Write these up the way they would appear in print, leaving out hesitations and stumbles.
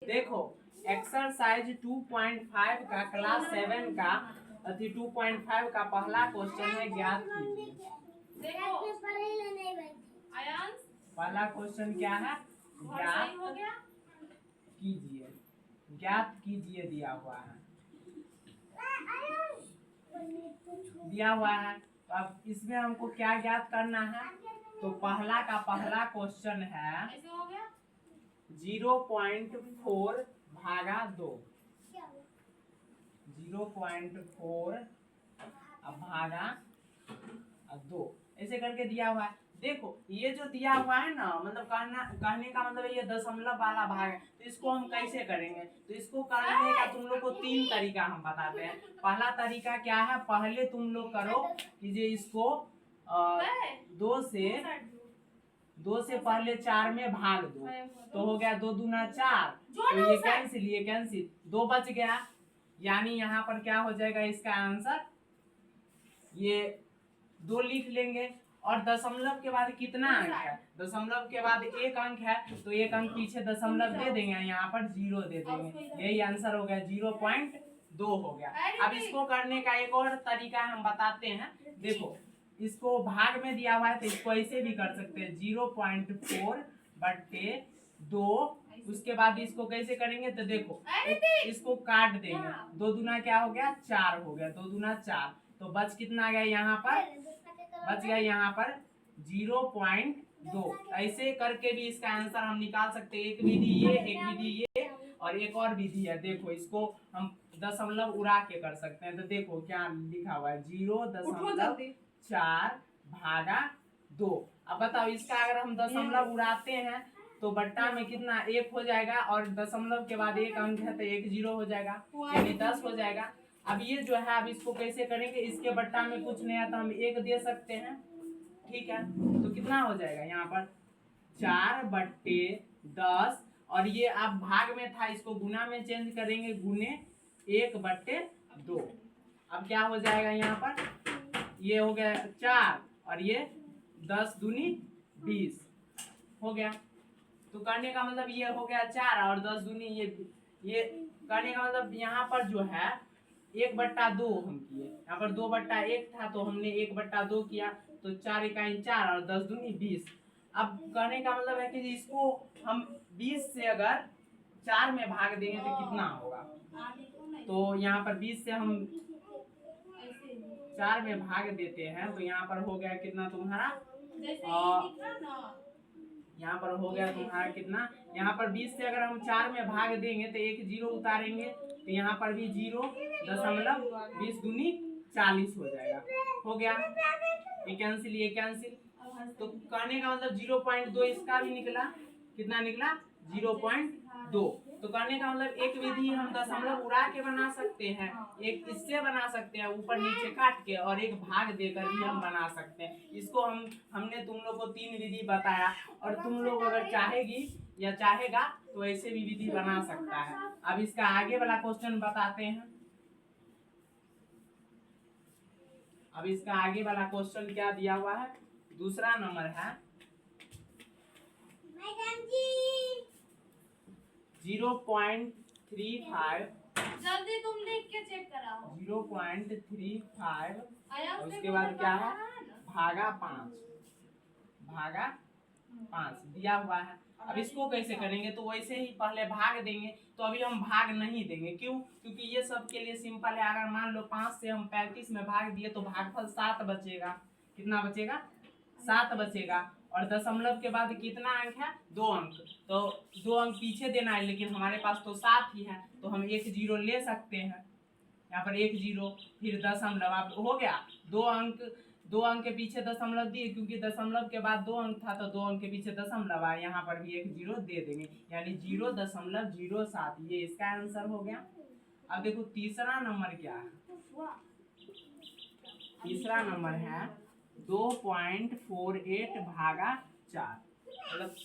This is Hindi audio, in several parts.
देखो एक्सरसाइज 2.5 का क्लास 7 का 2.5 का पहला क्वेश्चन है, ज्ञात कीजिए। पहला क्वेश्चन क्या है? ज्ञात कीजिए दिया हुआ है। तो अब इसमें हमको क्या ज्ञात करना है? तो पहला क्वेश्चन है 0.4 भागा 2। 0.4 भागा 2 ऐसे करके दिया हुआ है। देखो ये जो दिया हुआ है ना, मतलब कहने का मतलब ये दशमलव वाला भाग है। तो इसको हम कैसे करेंगे? तो इसको करने का तुम लोग को 3 तरीका हम बताते हैं। पहला तरीका क्या है? पहले तुम लोग करो कि जे इसको 2 से पहले 4 में भाग दो, तो हो गया 2 दूना 4। तो ये कैंसिल 2 बच गया, यानी यहाँ पर क्या हो जाएगा इसका आंसर? ये 2 लिख लेंगे। और दशमलव के बाद कितना अंक है? दशमलव के बाद 1 अंक है, तो 1 अंक पीछे दशमलव दे देंगे, यहाँ पर 0 दे देंगे। यही आंसर हो गया, 0.2 हो गया। अब इसको करने का एक और तरीका हम बताते हैं। देखो इसको भाग में दिया हुआ है, तो इसको ऐसे भी कर सकते हैं, 0.4 बटे 2। उसके बाद इसको कैसे करेंगे? तो देखो इसको काट देंगे, 2 दूना क्या हो गया? 4 हो गया, 2 दूना 4। तो बच कितना गया यहाँ पर? बच गया यहाँ पर 0.2। ऐसे करके भी इसका आंसर हम निकाल सकते हैं। एक विधि ये, एक विधि ये, और एक और विधि है। देखो इसको हम दशमलव उड़ा के कर सकते हैं। तो देखो क्या लिखा हुआ है, 0.4 भागा 2। अब बताओ इसका अगर हम दशमलव उड़ाते हैं तो बट्टा में कितना? 1 हो जाएगा, और दशमलव के बाद 1 अंक है तो 1 0 हो जाएगा, यानी 10 हो जाएगा। अब ये जो है, अब इसको कैसे करेंगे? इसके बट्टा में कुछ नहीं है तो हम 1 दे सकते हैं, ठीक है। तो कितना हो जाएगा यहाँ पर? 4/10, और ये अब भाग में था, इसको गुना में चेंज करेंगे, गुने 1/2। अब क्या हो जाएगा यहाँ पर? ये हो गया 4, और ये 10 दूनी 20 हो गया। तो करने का मतलब ये हो गया 4, और 10 दूनी ये करने का मतलब यहाँ पर जो है 1/2 हम किए। यहाँ पर 2/1 था, तो हमने 1/2 किया, तो 4 इकाई 4, और 10 दूनी 20। अब कहने का मतलब है कि इसको हम 20 से अगर 4 में भाग देंगे तो कितना होगा? तो यहाँ पर 20 से हम 4 में भाग देते हैं, तो यहाँ पर हो गया कितना तुम्हारा? यहाँ पर हो गया तुम्हारा कितना? यहाँ पर 20 से अगर हम 4 में भाग देंगे तो 1 0 उतारेंगे, तो यहाँ पर भी 0.20 दूनी 40 हो जाएगा। हो गया, ये कैंसिल। तो कहने का मतलब 0.2 इसका भी निकला। कितना निकला? 0.2। तो कहने का मतलब एक विधि हम दशमलव उड़ा के बना सकते हैं, एक इससे बना सकते हैं ऊपर नीचे काट के, और एक भाग देकर भी हम बना सकते हैं। इसको हमने तुम लोग को 3 विधि बताया, और तुम लोग अगर चाहेगी या चाहेगा तो ऐसे भी विधि बना सकता है। अब इसका आगे वाला क्वेश्चन बताते हैं। अब इसका आगे वाला क्वेश्चन क्या दिया हुआ है? दूसरा नंबर है 0.35। जल्दी तुम लिख के चेक कराओ। 0.35, उसके बाद क्या है? भागा 5 दिया हुआ है। अब इसको कैसे करेंगे? तो वैसे ही पहले भाग देंगे। तो अभी हम भाग नहीं देंगे, क्यों? क्योंकि ये सब के लिए सिंपल है। अगर मान लो 5 से हम 35 में भाग दिए तो भागफल 7 बचेगा। कितना बचेगा? 7 बचेगा। और दशमलव के बाद कितना अंक है? 2 अंक। तो 2 अंक पीछे देना है, लेकिन हमारे पास तो 7 ही है, तो हम 1 0 ले सकते हैं। यहाँ पर 1 0, फिर दशमलव। अब हो गया 2 अंक के पीछे दशमलव दिए, क्योंकि दशमलव के बाद 2 अंक था, तो 2 अंक के पीछे दशमलव आया। यहाँ पर भी 1 0 दे देंगे, यानी 0.07। ये इसका आंसर हो गया। अब देखो तीसरा नंबर क्या है? तीसरा नंबर है 2.48 भागा 4, मतलब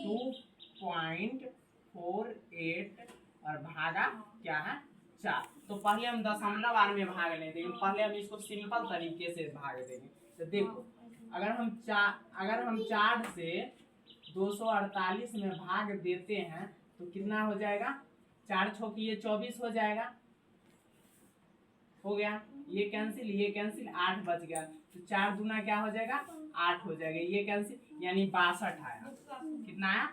2.48 और भागा क्या है? 4। तो पहले हम दशमलव वार में भाग नहीं देंगे, पहले हम इसको सिंपल तरीके से भाग देंगे। तो देखो अगर हम 4 से 248 में भाग देते हैं तो कितना हो जाएगा, 4 छौकी ये 24 हो जाएगा, हो गया। ये कैंसिल 8 बच गया, तो 4 दूना क्या हो जाएगा 8 हो जाएगा, ये कैंसिल, यानी 62 आया। कितना आया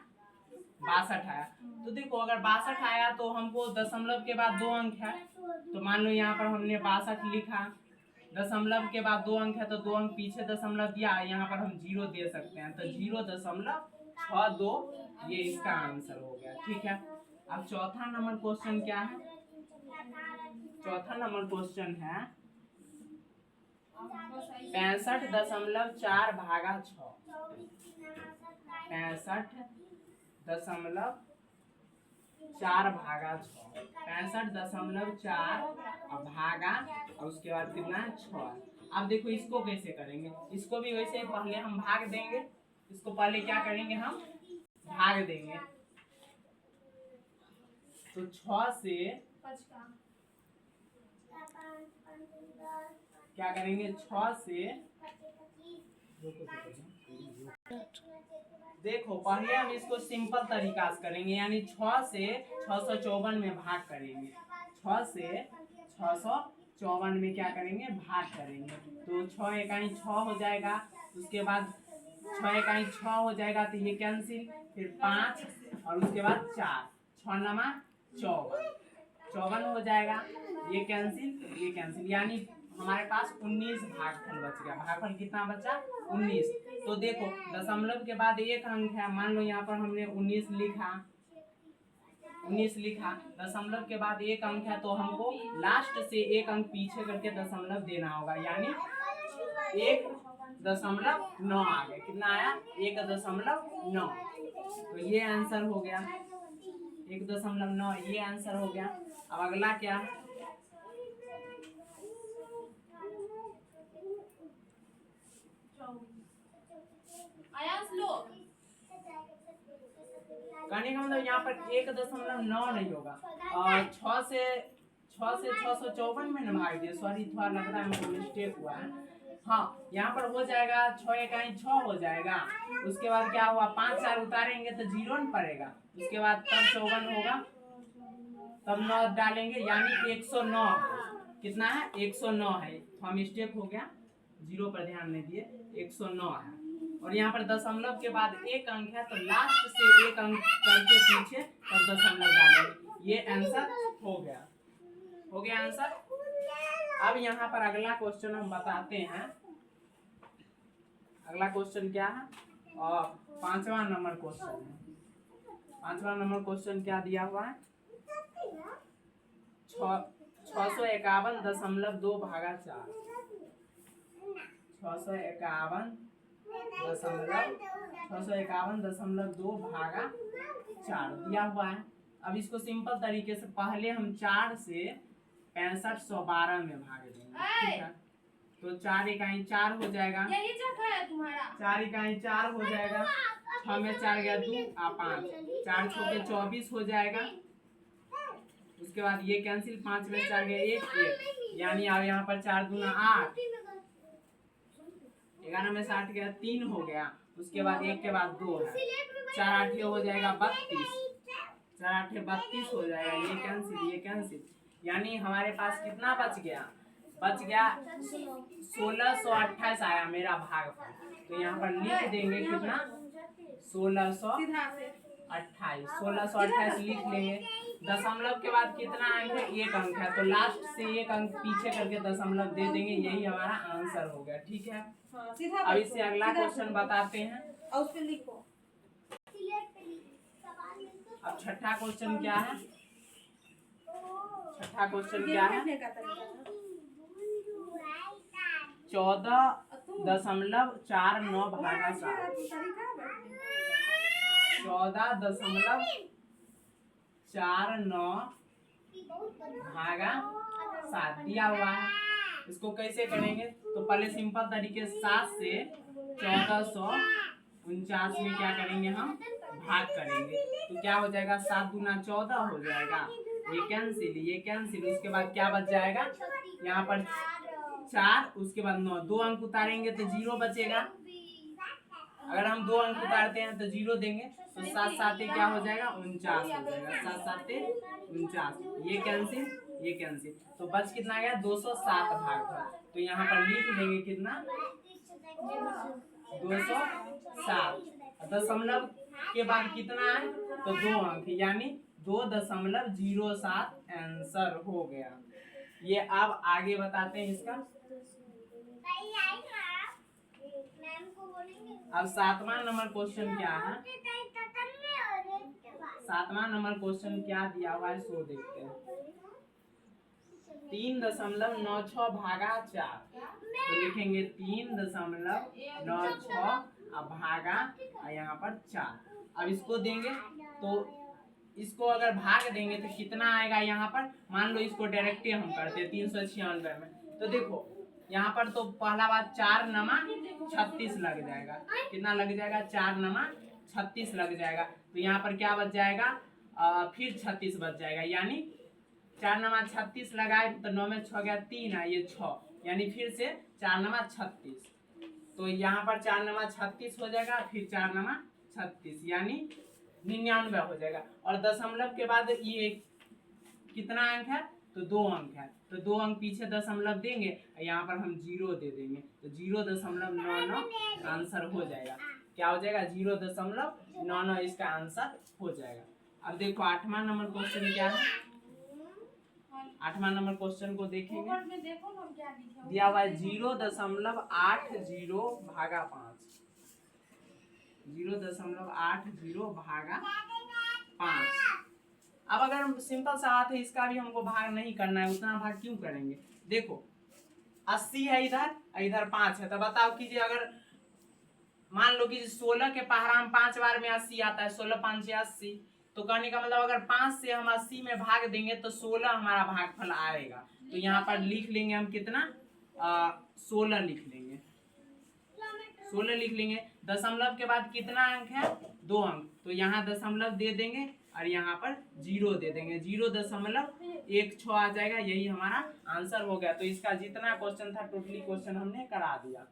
62 आया। तो देखो अगर 62 आया तो हमको दशमलव के बाद 2 अंक है, तो मान लो यहाँ पर हमने 62 लिखा, दशमलव के बाद 2 अंक है तो 2 अंक पीछे दशमलव दिया, यहाँ पर हम 0 दे सकते हैं, तो 0.62 ये इसका आंसर हो गया। ठीक है, अब चौथा नंबर क्वेश्चन क्या है, चौथा नंबर क्वेश्चन है 65.4 भागा 6, 65.4 भागा 6, 65.4 भागा और उसके बाद कितना 6। अब देखो इसको कैसे करेंगे, इसको भी वैसे पहले हम भाग देंगे, इसको पहले क्या करेंगे हम भाग देंगे, तो 6 से क्या करेंगे, 6 से देखो पहले हम इसको सिंपल तरीका से करेंगे, यानी 6 से 654 में भाग करेंगे, 6 से 654 में क्या करेंगे भाग करेंगे, तो 6 इकाई 6 हो जाएगा, उसके बाद 6 इकाई 6 हो जाएगा, तो ये कैंसिल, फिर 5 और उसके बाद 4, 6 नमा 54 हो जाएगा, ये कैंसिल, यानी हमारे पास 19 भागफल बच गया। भागफल कितना बचा 19। तो देखो दशमलव के बाद एक अंक है, मान लो यहाँ पर हमने 19 लिखा, दशमलव के बाद एक अंक है, तो हमको लास्ट से एक अंक पीछे करके दशमलव देना होगा, यानी 1.9 आ गया। कितना आया 1.9, तो ये आंसर हो गया 1.9, ये आंसर हो गया। अब अगला क्या, कहने का मतलब यहाँ पर 1.9 नहीं होगा, और 6 से 654 में न भाग दिए, सॉरी थोड़ा लग रहा है मेरे मिस्टेक हुआ है। हाँ यहाँ पर हो जाएगा 6 इकाई 6 हो जाएगा, उसके बाद क्या हुआ 5 4 उतारेंगे तो 0 न पड़ेगा, उसके बाद तब 54 होगा, तब 9 डालेंगे, यानी 109। कितना है 109 है, थोड़ा मिस्टेक हो गया, 0 पर ध्यान नहीं दिए, 109 है। और यहाँ पर दशमलव के बाद एक अंक है, तो लास्ट से एक अंक करके पीछे तब दशमलव डालेंगे, ये आंसर हो गया आंसर। अब यहाँ पर अगला क्वेश्चन हम बताते हैं, अगला क्वेश्चन क्या है, और 5वां नंबर क्वेश्चन है। 5वां नंबर क्वेश्चन क्या दिया हुआ है, 651.2 भागा 4, 651.2 भागा 4 दिया हुआ है। अब इसको सिंपल तरीके से पहले हम 4 से 6512 में भाग देंगे, ठीक है, तो 4 इकाई 4 हो जाएगा, यही जगह है तुम्हारा, 4 इकाई 4 हो जाएगा, 6 में 4 गया 2 और 5, 4 छक्के 24 हो जाएगा, उसके बाद ये कैंसिल, 5 में 4 गया 1 1, यानी अब यहाँ पर 4 दूना 8, 11 में 60 गया 3 हो गया, उसके बाद 1 के बाद 2 है, 4 8 हो जाएगा 32, 4 8 32 हो जाएगा, ये कैंसिल, यानी हमारे पास कितना बच गया 1628 आया मेरा भागफल। तो यहाँ पर लिख देंगे कितना 1628 लिख लेंगे। दशमलव के बाद कितना अंक है, एक अंक है, तो लास्ट से एक अंक पीछे करके दशमलव दे देंगे, यही हमारा आंसर हो गया। ठीक है, अब इससे अगला क्वेश्चन बताते हैं, उस पे लिखो। अब छठा क्वेश्चन क्या है, 14.49 भागा 7, 14.49 भागा 7 दिया हुआ है। इसको कैसे करेंगे, तो पहले सिंपल तरीके 7 से 1449 में क्या करेंगे हम भाग करेंगे, तो क्या हो जाएगा 7 दूना 14 हो जाएगा, ये कैंसिल, उसके बाद क्या बच जाएगा यहाँ पर 4, उसके बाद 9, 2 अंक उतारेंगे तो 0 बचेगा, अगर हम 2 अंक उतारते हैं तो 0 देंगे, तो 7 7 क्या हो जाएगा 49 हो जाएगा, 7 7 49, ये कैंसिल ये कैंसिल, तो बच कितना गया 207 भागफल। तो यहाँ पर लिख लेंगे कितना 207, दशमलव के बाद कितना है तो 2 अंक, यानी 2.07 आंसर हो गया। ये अब आगे बताते हैं इसका। अब 7वां नंबर क्वेश्चन क्या है, 7वां नंबर क्वेश्चन क्या दिया हुआ है सो देखते हैं। 3.96 भागा 4, तो लिखेंगे 3.96 भागा यहाँ पर 4। अब इसको देंगे तो इसको अगर भाग देंगे तो कितना आएगा, यहाँ पर मान लो इसको डायरेक्टली हम करते हैं 396 में, तो देखो यहाँ पर तो पहला बात 4 नमा 36 लग जाएगा, कितना लग जाएगा 4 नमा 36 लग जाएगा, तो यहाँ पर क्या बच जाएगा फिर 36 बच जाएगा, यानी 4 नमा 36 लगाए तो 9 में 6 गया 3 है, ये 6, यानी फिर से 4 नमा 36, तो यहाँ पर 4 नमा 36 हो जाएगा, फिर 4 नमा 36 यानी 99 हो जाएगा। और दशमलव के बाद ये कितना अंक है तो 2 अंक है, तो 2 अंक पीछे दशमलव देंगे, यहाँ पर हम 0 दे देंगे, तो 0.99 आंसर हो जाएगा। क्या हो जाएगा 0.99 इसका आंसर हो जाएगा। अब देखो 8वां नंबर क्वेश्चन क्या है, 8वां नंबर क्वेश्चन को देखेंगे। दिया हुआ है 0.80 भागा 5, 0.80 भागा 5। अब अगर सिंपल सा बात है, इसका भी हमको भाग नहीं करना है, उतना भाग क्यों करेंगे। देखो 80 है इधर, इधर 5 है, तो बताओ कीजिए, अगर मान लो कि 16 के पहाड़ा में 5 बार में 80 आता है, 16 5 80, तो कहने का मतलब अगर 5 से हम 80 में भाग देंगे तो 16 हमारा भागफल आएगा। तो यहाँ पर लिख लेंगे हम कितना 16 लिख लेंगे, 16 लिख लेंगे। दशमलव के बाद कितना अंक है 2 अंक, तो यहाँ दशमलव दे देंगे और यहाँ पर 0 दे देंगे, 0.16 आ जाएगा, यही हमारा आंसर हो गया। तो इसका जितना क्वेश्चन था टोटली क्वेश्चन हमने करा दिया।